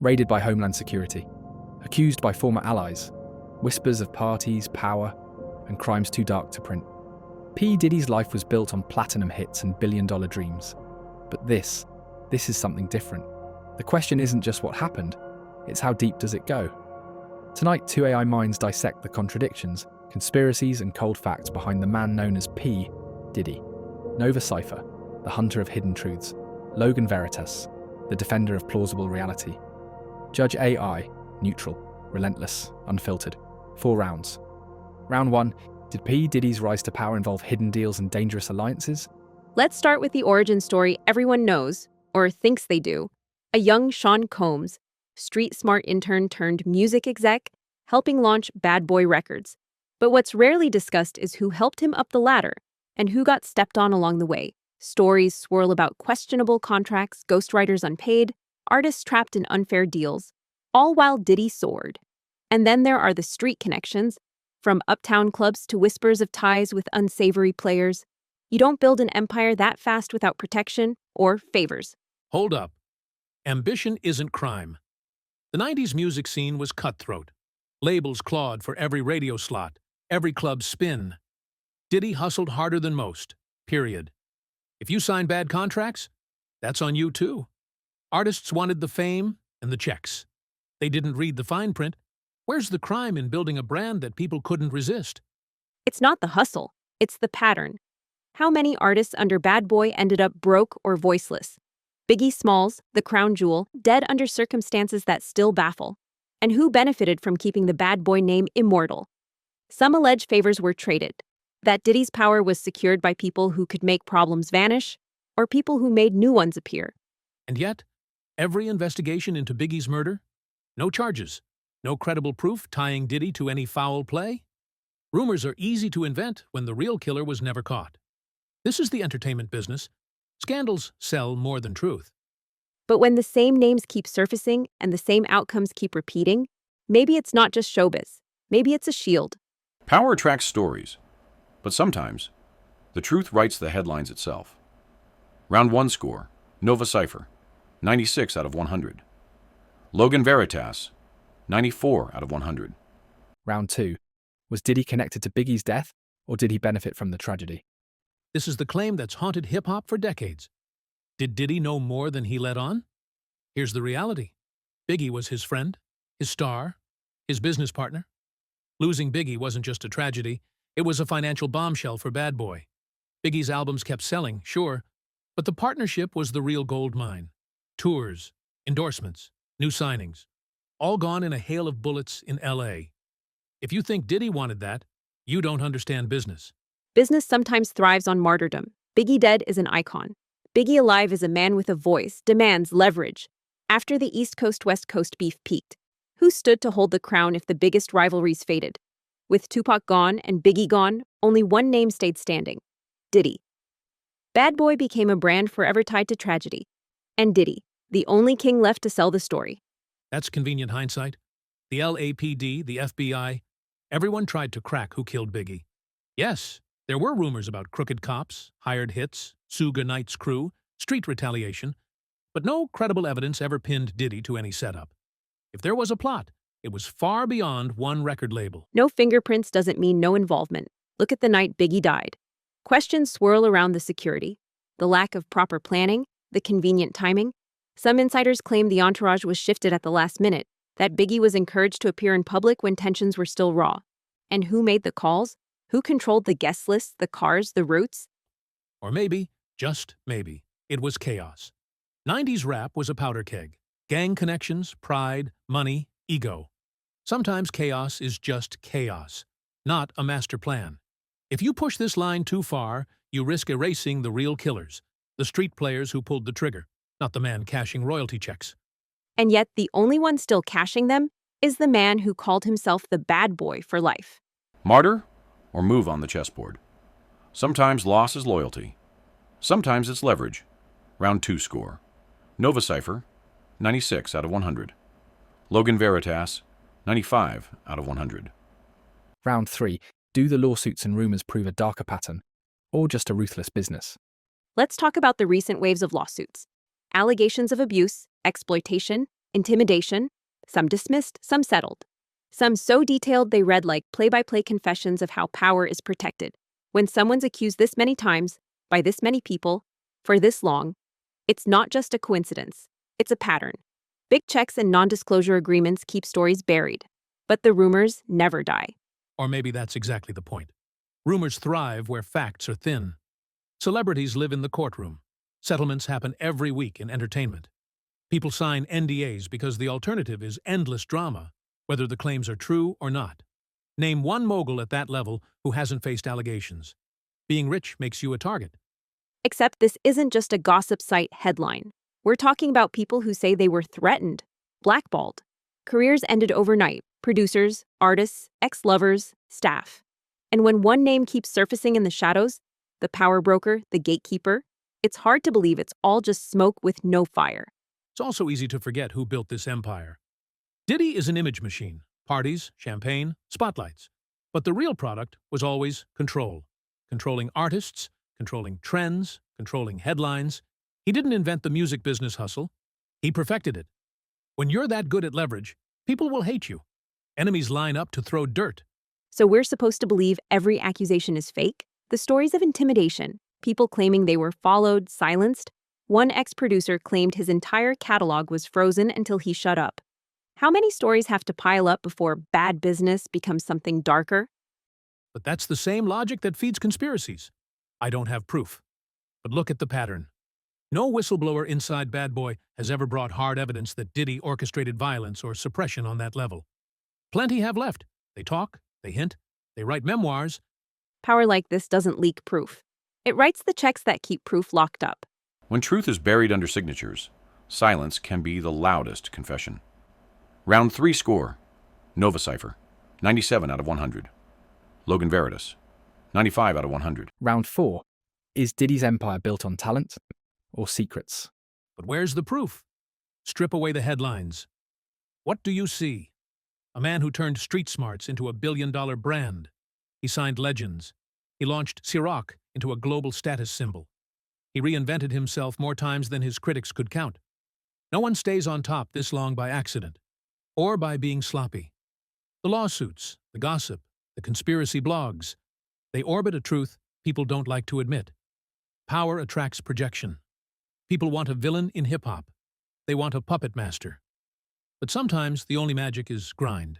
raided by Homeland Security, accused by former allies, whispers of parties, power, and crimes too dark to print. P. Diddy's life was built on platinum hits and billion-dollar dreams. But this is something different. The question isn't just what happened, it's how deep does it go? Tonight, two AI minds dissect the contradictions, conspiracies, and cold facts behind the man known as P. Diddy. Cipher, the hunter of hidden truths. Logan Veritas, the defender of plausible reality. Judge AI, neutral, relentless, unfiltered. 4 rounds. Round 1, did P. Diddy's rise to power involve hidden deals and dangerous alliances? Let's start with the origin story everyone knows, or thinks they do. A young Sean Combs, street-smart intern turned music exec, helping launch Bad Boy Records. But what's rarely discussed is who helped him up the ladder and who got stepped on along the way. Stories swirl about questionable contracts, ghostwriters unpaid, artists trapped in unfair deals, all while Diddy soared. And then there are the street connections, from uptown clubs to whispers of ties with unsavory players. You don't build an empire that fast without protection or favors. Hold up. Ambition isn't crime. The 90s music scene was cutthroat. Labels clawed for every radio slot, every club spin. Diddy hustled harder than most, period. If you sign bad contracts, that's on you too. Artists wanted the fame and the checks. They didn't read the fine print. Where's the crime in building a brand that people couldn't resist? It's not the hustle, it's the pattern. How many artists under Bad Boy ended up broke or voiceless? Biggie Smalls, the crown jewel, dead under circumstances that still baffle. And who benefited from keeping the Bad Boy name immortal? Some allege favors were traded. That Diddy's power was secured by people who could make problems vanish, or people who made new ones appear. And yet, every investigation into Biggie's murder? No charges. No credible proof tying Diddy to any foul play? Rumors are easy to invent when the real killer was never caught. This is the entertainment business. Scandals sell more than truth. But when the same names keep surfacing and the same outcomes keep repeating, maybe it's not just showbiz. Maybe it's a shield. Power attracts stories, but sometimes the truth writes the headlines itself. Round 1 score, Cipher, 96 out of 100. Logan Veritas, 94 out of 100. Round 2, was Diddy connected to Biggie's death, or did he benefit from the tragedy? This is the claim that's haunted hip-hop for decades. Did Diddy know more than he let on? Here's the reality. Biggie was his friend, his star, his business partner. Losing Biggie wasn't just a tragedy, it was a financial bombshell for Bad Boy. Biggie's albums kept selling, sure, but the partnership was the real gold mine. Tours, endorsements, new signings, all gone in a hail of bullets in L.A. If you think Diddy wanted that, you don't understand business. Business sometimes thrives on martyrdom. Biggie dead is an icon. Biggie alive is a man with a voice, demands leverage. After the East Coast-West Coast beef peaked, who stood to hold the crown if the biggest rivalries faded? With Tupac gone and Biggie gone, only one name stayed standing: Diddy. Bad Boy became a brand forever tied to tragedy. And Diddy, the only king left to sell the story. That's convenient hindsight. The LAPD, the FBI, everyone tried to crack who killed Biggie. Yes, there were rumors about crooked cops, hired hits, Suge Knight's crew, street retaliation, but no credible evidence ever pinned Diddy to any setup. If there was a plot, it was far beyond one record label. No fingerprints doesn't mean no involvement. Look at the night Biggie died. Questions swirl around the security, the lack of proper planning, the convenient timing. Some insiders claim the entourage was shifted at the last minute, that Biggie was encouraged to appear in public when tensions were still raw. And who made the calls? Who controlled the guest lists, the cars, the routes? Or maybe, just maybe, it was chaos. 90s rap was a powder keg. Gang connections, pride, money, ego. Sometimes chaos is just chaos, not a master plan. If you push this line too far, you risk erasing the real killers, the street players who pulled the trigger, not the man cashing royalty checks. And yet the only one still cashing them is the man who called himself the Bad Boy for life. Martyr or move on the chessboard. Sometimes loss is loyalty. Sometimes it's leverage. Round 2 score. Cipher, 96 out of 100. Logan Veritas, 95 out of 100. Round 3, do the lawsuits and rumors prove a darker pattern, or just a ruthless business? Let's talk about the recent waves of lawsuits. Allegations of abuse, exploitation, Intimidation, some dismissed, some settled. Some so detailed they read like play-by-play confessions of how power is protected. When someone's accused this many times, by this many people, for this long, it's not just a coincidence, it's a pattern. Big checks and non-disclosure agreements keep stories buried, but the rumors never die. Or maybe that's exactly the point. Rumors thrive where facts are thin. Celebrities live in the courtroom. Settlements happen every week in entertainment. People sign NDAs because the alternative is endless drama, whether the claims are true or not. Name one mogul at that level who hasn't faced allegations. Being rich makes you a target. Except this isn't just a gossip site headline. We're talking about people who say they were threatened, blackballed. Careers ended overnight. Producers, artists, ex-lovers, staff. And when one name keeps surfacing in the shadows, the power broker, the gatekeeper, it's hard to believe it's all just smoke with no fire. It's also easy to forget who built this empire. Diddy is an image machine. Parties, champagne, spotlights. But the real product was always control. Controlling artists, controlling trends, controlling headlines. He didn't invent the music business hustle. He perfected it. When you're that good at leverage, people will hate you. Enemies line up to throw dirt. So we're supposed to believe every accusation is fake? The stories of intimidation, people claiming they were followed, silenced. One ex-producer claimed his entire catalog was frozen until he shut up. How many stories have to pile up before bad business becomes something darker? But that's the same logic that feeds conspiracies. I don't have proof. But look at the pattern. No whistleblower inside Bad Boy has ever brought hard evidence that Diddy orchestrated violence or suppression on that level. Plenty have left. They talk, they hint, they write memoirs. Power like this doesn't leak proof. It writes the checks that keep proof locked up. When truth is buried under signatures, silence can be the loudest confession. Round 3 score. Nova Cipher, 97 out of 100. Logan Veritas, 95 out of 100. Round 4. Is Diddy's empire built on talent or secrets? But where's the proof? Strip away the headlines. What do you see? A man who turned street smarts into a billion-dollar brand. He signed legends. He launched Ciroc into a global status symbol. He reinvented himself more times than his critics could count. No one stays on top this long by accident, or by being sloppy. The lawsuits, the gossip, the conspiracy blogs, they orbit a truth people don't like to admit. Power attracts projection. People want a villain in hip-hop. They want a puppet master. But sometimes the only magic is grind.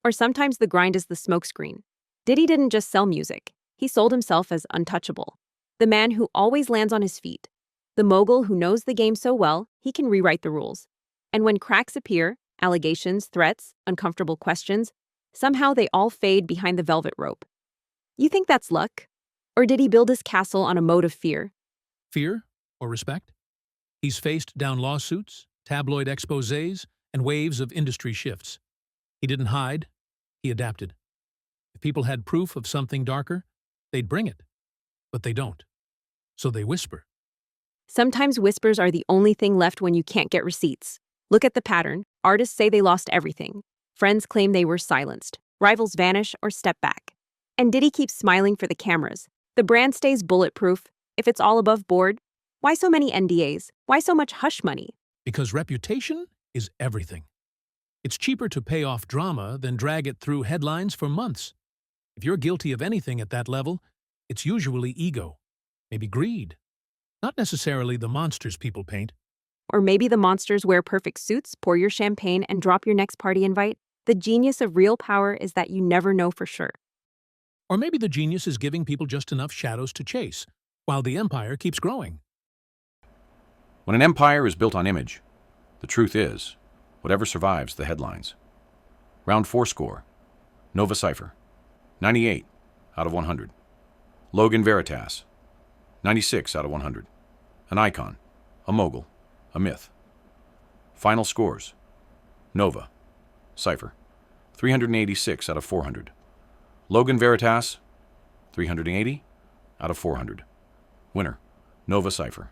Or sometimes the grind is the smokescreen. Diddy didn't just sell music. He sold himself as untouchable. The man who always lands on his feet. The mogul who knows the game so well, he can rewrite the rules. And when cracks appear, allegations, threats, uncomfortable questions, somehow they all fade behind the velvet rope. You think that's luck? Or did he build his castle on a moat of fear? Fear or respect? He's faced down lawsuits, tabloid exposés, and waves of industry shifts. He didn't hide, he adapted. If people had proof of something darker, they'd bring it. But they don't. So they whisper. Sometimes whispers are the only thing left when you can't get receipts. Look at the pattern. Artists say they lost everything. Friends claim they were silenced. Rivals vanish or step back. And Diddy keeps smiling for the cameras. The brand stays bulletproof. If it's all above board, why so many NDAs? Why so much hush money? Because reputation is everything. It's cheaper to pay off drama than drag it through headlines for months. If you're guilty of anything at that level, it's usually ego, maybe greed. Not necessarily the monsters people paint. Or maybe the monsters wear perfect suits, pour your champagne, and drop your next party invite. The genius of real power is that you never know for sure. Or maybe the genius is giving people just enough shadows to chase, while the empire keeps growing. When an empire is built on image, the truth is, whatever survives the headlines. Round 4 score. Nova Cipher, 98 out of 100. Logan Veritas, 96 out of 100. An icon, a mogul, a myth. Final scores. Nova Cipher, 386 out of 400. Logan Veritas, 380 out of 400. Winner, Nova Cipher.